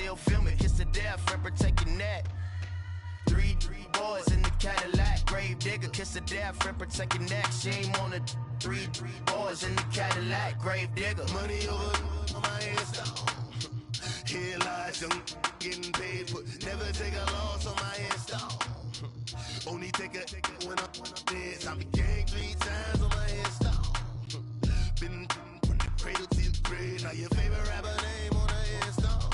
still film it. Kiss the death, Ripper taking that. Three boys in the Cadillac. Grave digger, kiss the death, Ripper taking that. Shame on the three boys in the Cadillac. Grave digger. Money over on my install. Here lies young getting paid, but never take a loss on my install. Only take a when I'm dead. I be gang 3 times on my install. Been from the cradle to the grave. Now your favorite rapper name on the install.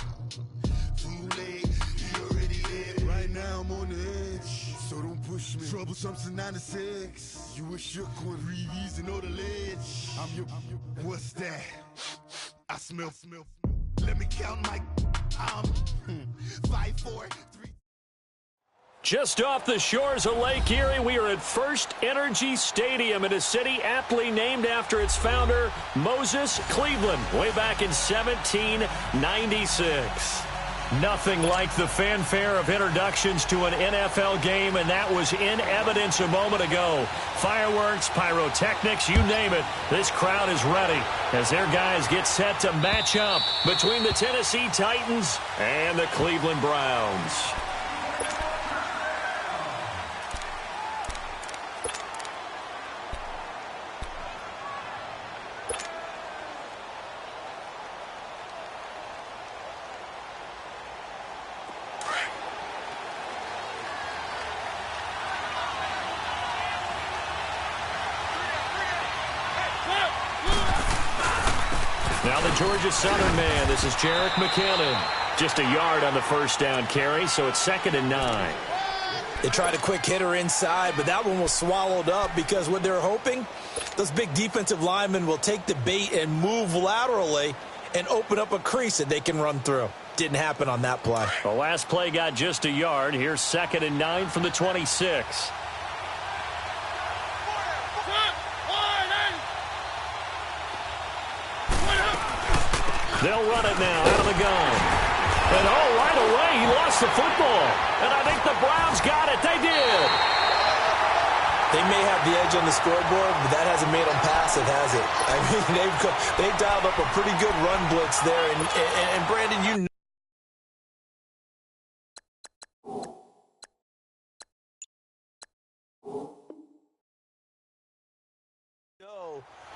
Too late, he already dead. Right now I'm on the edge, so don't push me. Troublesome to 96. You a shook one, Reeves and know the ledge. I'm your, what's that? I smell. Let me count my 5, 4, 3. Just off the shores of Lake Erie, we are at First Energy Stadium in a city aptly named after its founder, Moses Cleveland, way back in 1796. Nothing like the fanfare of introductions to an NFL game, and that was in evidence a moment ago. Fireworks, pyrotechnics, you name it. This crowd is ready as their guys get set to match up between the Tennessee Titans and the Cleveland Browns. Now the Georgia Southern man, this is Jerick McKinnon. Just a yard on the first down carry, so it's 2nd and 9. They tried a quick hitter inside, but that one was swallowed up because what they're hoping, those big defensive linemen will take the bait and move laterally and open up a crease that they can run through. Didn't happen on that play. The last play got just a yard. Here's 2nd and 9 from the 26. They'll run it now out of the gun. And, right away, he lost the football. And I think the Browns got it. They did. They may have the edge on the scoreboard, but that hasn't made them passive, has it? I mean, they've dialed up a pretty good run blitz there. And Brandon, you know.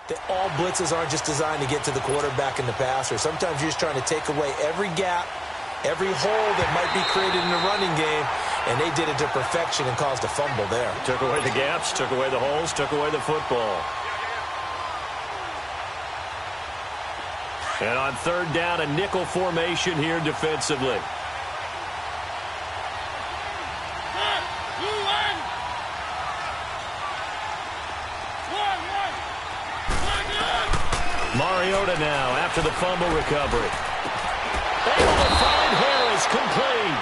That all blitzes aren't just designed to get to the quarterback and the passer. Sometimes you're just trying to take away every gap, every hole that might be created in the running game, and they did it to perfection and caused a fumble there. Took away the gaps, took away the holes, took away the football. And on 3rd down, a nickel formation here defensively. Mariota now after the fumble recovery. Able to find Harris, complete.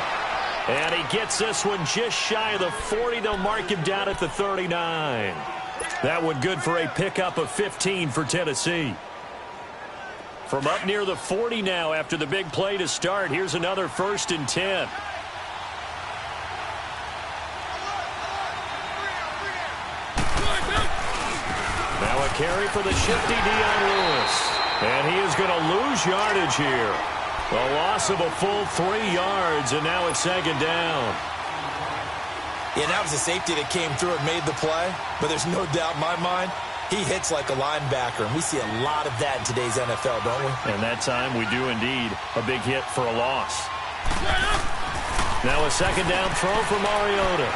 And he gets this one just shy of the 40. They'll mark him down at the 39. That one good for a pickup of 15 for Tennessee. From up near the 40 now after the big play to start. Here's another 1st and 10. Now a carry for the shifty Dion Lewis. And he is going to lose yardage here. A loss of a full 3 yards, and now it's 2nd down. Yeah, that was a safety that came through and made the play, but there's no doubt in my mind, he hits like a linebacker, and we see a lot of that in today's NFL, don't we? And that time we do indeed. A big hit for a loss. Now a 2nd down throw for Mariota.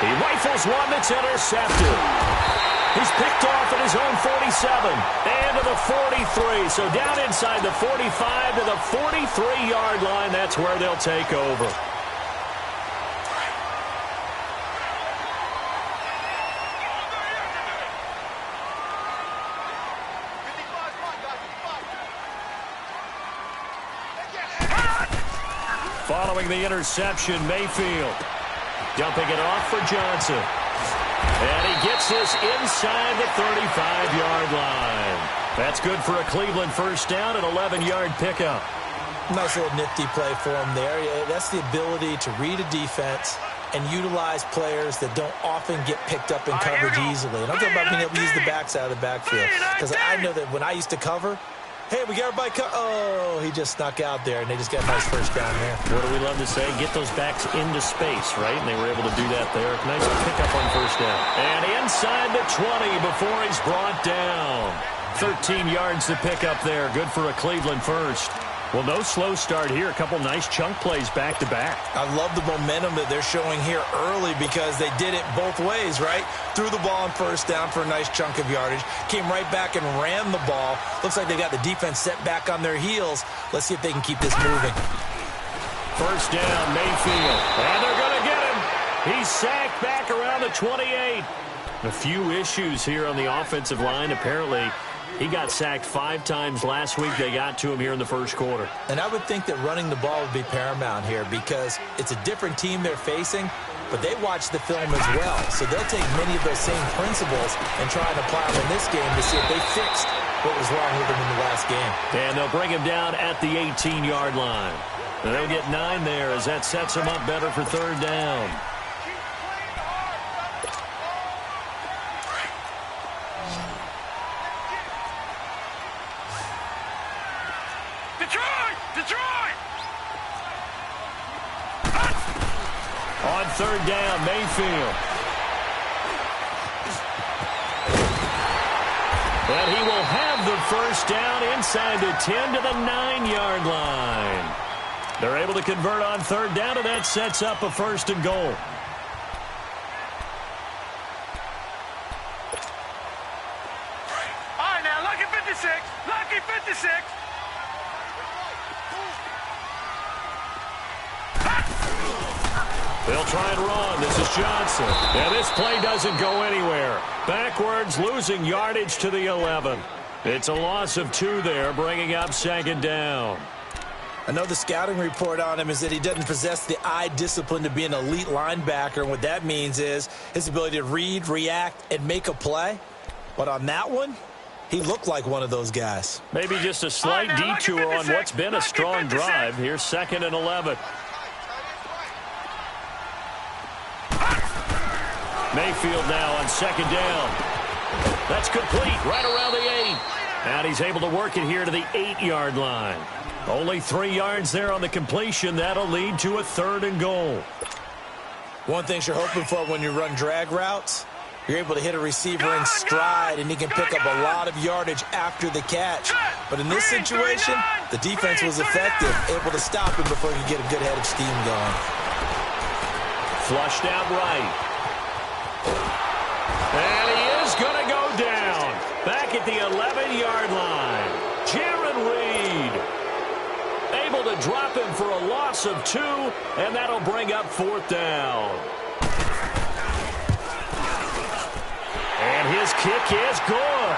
He rifles one that's intercepted. He's picked off at his own 47 and to the 43. So down inside the 45 to the 43-yard line. That's where they'll take over. Following the interception, Mayfield dumping it off for Johnson. And he gets this inside the 35-yard line. That's good for a Cleveland first down, an 11-yard pickup. Nice little nifty play for him there. That's the ability to read a defense and utilize players that don't often get picked up in coverage easily. And I'm talking about being able to use the backside of the backfield. Because I know that when I used to cover, Hey, we got everybody oh, he just snuck out there, and they just got a nice first down there. What do we love to say? Get those backs into space, right? And they were able to do that there. Nice pickup on first down. And inside the 20 before he's brought down. 13 yards to pick up there. Good for a Cleveland first. Well, no slow start here. A couple nice chunk plays back-to-back. I love the momentum that they're showing here early because they did it both ways, right? Threw the ball on first down for a nice chunk of yardage. Came right back and ran the ball. Looks like they got the defense set back on their heels. Let's see if they can keep this moving. First down, Mayfield. And they're going to get him. He's sacked back around the 28. A few issues here on the offensive line. Apparently, he got sacked 5 times last week. They got to him here in the first quarter. And I would think that running the ball would be paramount here because it's a different team they're facing, but they watch the film as well. So they'll take many of those same principles and try and apply them in this game to see if they fixed what was wrong with them in the last game. And they'll bring him down at the 18-yard line. And they'll get 9 there as that sets him up better for third down. On third down, Mayfield. And he will have the first down inside the 10 to the 9-yard line. They're able to convert on third down, and that sets up a first and goal. All right, now, lucky 56. Lucky 56. They'll try and run. This is Johnson. And this play doesn't go anywhere. Backwards, losing yardage to the 11. It's a loss of 2 there, bringing up second down. I know the scouting report on him is that he doesn't possess the eye discipline to be an elite linebacker. And what that means is his ability to read, react, and make a play. But on that one, he looked like one of those guys. Maybe just a slight detour on what's been a strong drive. Here's 2nd and 11. Mayfield now on second down. That's complete right around the 8. And he's able to work it here to the 8-yard line. Only 3 yards there on the completion. That'll lead to a 3rd and goal. One thing you're hoping for when you run drag routes, you're able to hit a receiver in stride, and he can pick up a lot of yardage after the catch. But in this situation, the defense was effective, able to stop him before he could get a good head of steam going. Flushed out right. And he is going to go down. Back at the 11-yard line. Jaron Reed able to drop him for a loss of 2, and that'll bring up 4th down. And his kick is good.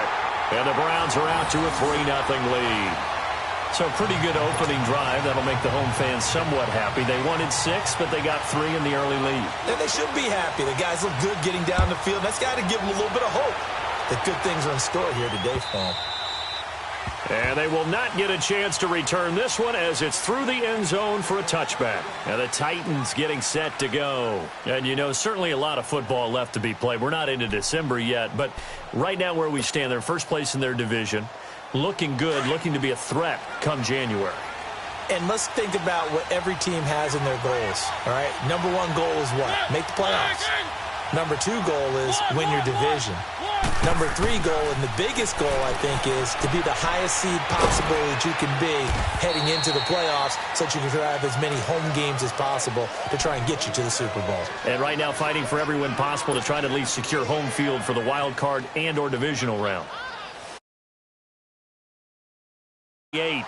And the Browns are out to a 3-0 lead. So pretty good opening drive. That'll make the home fans somewhat happy. They wanted 6, but they got 3 in the early lead. And they should be happy. The guys look good getting down the field. That's got to give them a little bit of hope that good things are in store here today for them. And they will not get a chance to return this one as it's through the end zone for a touchback. And the Titans getting set to go. And, you know, certainly a lot of football left to be played. We're not into December yet, but right now where we stand, they're first place in their division. Looking good, looking to be a threat come January. And let's think about what every team has in their goals, all right? Number 1 goal is what? Make the playoffs. Number 2 goal is win your division. Number 3 goal, and the biggest goal, I think, is to be the highest seed possible that you can be heading into the playoffs so that you can have as many home games as possible to try and get you to the Super Bowl. And right now fighting for every win possible to try to at least secure home field for the wild card and or divisional round. 8.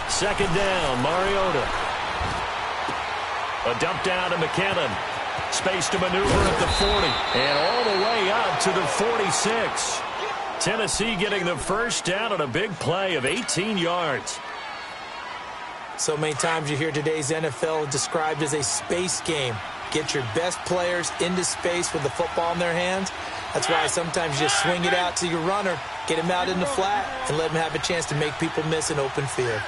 Second down, Mariota. A dump down to McKinnon. Space to maneuver at the 40. And all the way up to the 46. Tennessee getting the first down on a big play of 18 yards. So many times you hear today's NFL described as a space game. Get your best players into space with the football in their hands. That's why sometimes you just swing it out to your runner, get him out in the flat, and let him have a chance to make people miss an open field.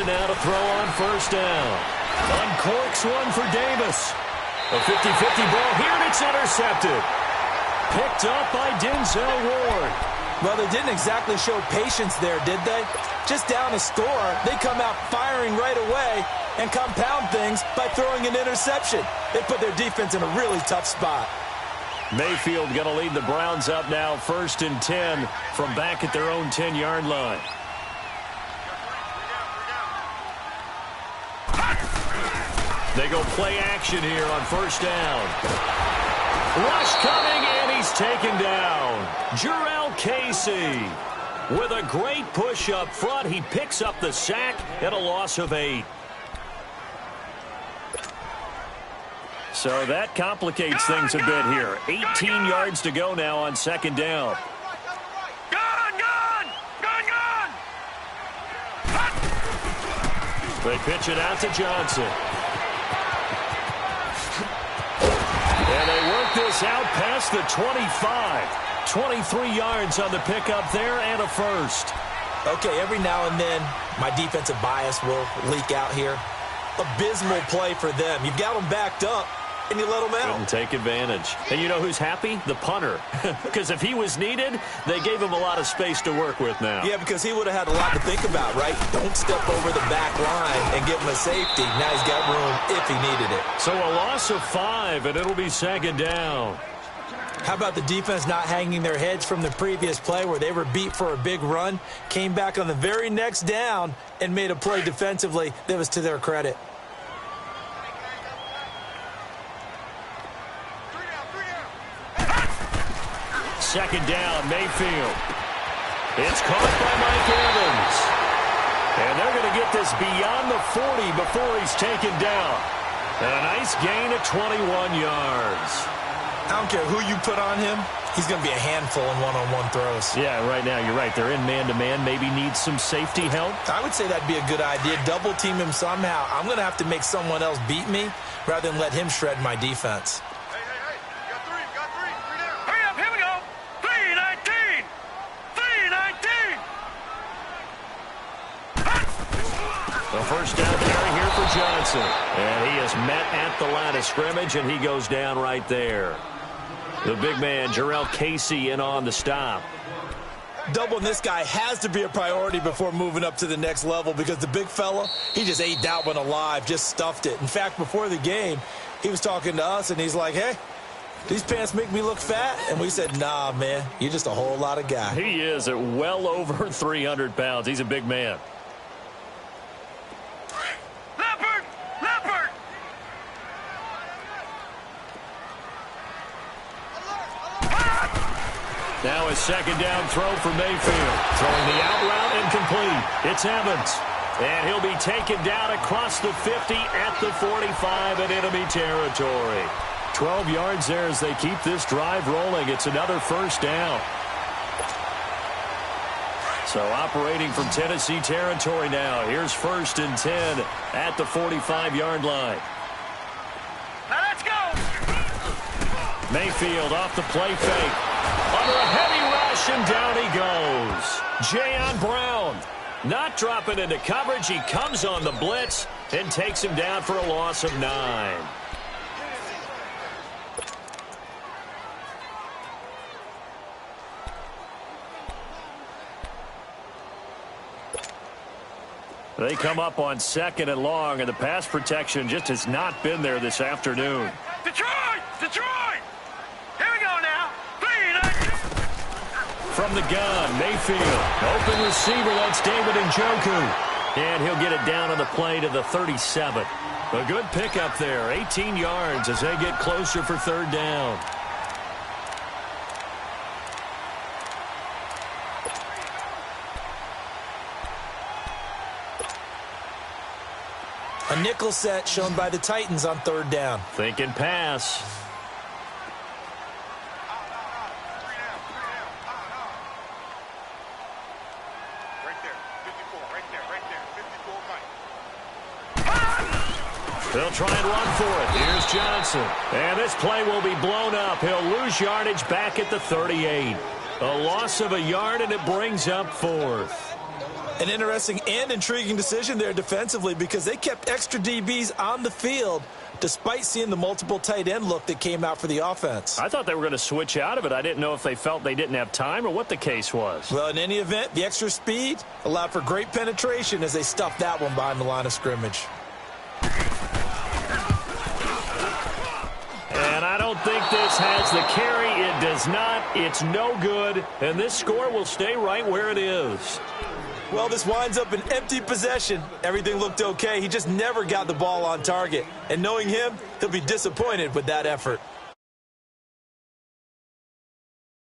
now to throw on first down. Uncorks one for Davis. A 50-50 ball here, and it's intercepted. Picked up by Denzel Ward. Well, they didn't exactly show patience there, did they? Just down a score, they come out firing right away and compound things by throwing an interception. They put their defense in a really tough spot. Mayfield going to lead the Browns up now, 1st and 10 from back at their own 10-yard line. They go play action here on first down. Rush coming, and he's taken down. Jurrell Casey with a great push up front. He picks up the sack and a loss of 8. So that complicates things a bit here. 18 yards to go now on 2nd down. They pitch it out to Johnson. And they work this out past the 25. 23 yards on the pickup there and a first. Okay, every now and then my defensive bias will leak out here. Abysmal play for them. You've got them backed up, and you let them out. Couldn't take advantage. And you know who's happy? The punter. Because if he was needed, they gave him a lot of space to work with now. Yeah, because he would have had a lot to think about, right? Don't step over the back line and give him a safety. Now he's got room if he needed it. So a loss of 5, and it'll be 2nd down. How about the defense not hanging their heads from the previous play where they were beat for a big run, came back on the very next down, and made a play defensively that was to their credit. Second down, Mayfield. It's caught by Mike Evans. And they're going to get this beyond the 40 before he's taken down. And a nice gain of 21 yards. I don't care who you put on him. He's going to be a handful in one-on-one throws. Yeah, right now, you're right. They're in man-to-man. Maybe need some safety help. I would say that'd be a good idea. Double team him somehow. I'm going to have to make someone else beat me rather than let him shred my defense. The first down carry here for Johnson. And he is met at the line of scrimmage, and he goes down right there. The big man, Jurrell Casey, in on the stop. Doubling this guy has to be a priority before moving up to the next level because the big fella, he just ate that one alive, just stuffed it. In fact, before the game, he was talking to us, and he's like, hey, these pants make me look fat? And we said, nah, man, you're just a whole lot of guy. He is at well over 300 pounds. He's a big man. Now a second down throw for Mayfield. Throwing the out route incomplete. It's Evans. And he'll be taken down across the 50 at the 45 in enemy territory. 12 yards there as they keep this drive rolling. It's another first down. So operating from Tennessee territory now. Here's 1st and 10 at the 45-yard line. Now let's go. Mayfield off the play fake. Under a heavy rush, and down he goes. Jayon Brown not dropping into coverage. He comes on the blitz and takes him down for a loss of 9. They come up on 2nd and long, and the pass protection just has not been there this afternoon. Detroit! Detroit! Here we go now. From the gun, Mayfield. Open receiver, that's David Njoku. And he'll get it down on the play to the 37. A good pickup there, 18 yards as they get closer for 3rd down. A nickel set shown by the Titans on 3rd down. Thinking pass. They'll try and run for it. Here's Johnson. And this play will be blown up. He'll lose yardage back at the 38. A loss of a yard, and it brings up 4th. An interesting and intriguing decision there defensively because they kept extra DBs on the field despite seeing the multiple tight end look that came out for the offense. I thought they were going to switch out of it. I didn't know if they felt they didn't have time or what the case was. Well, in any event, the extra speed allowed for great penetration as they stuffed that one behind the line of scrimmage. And I don't think this has the carry. It does not. It's no good. And this score will stay right where it is. Well, this winds up an empty possession. Everything looked okay. He just never got the ball on target. And knowing him, he'll be disappointed with that effort.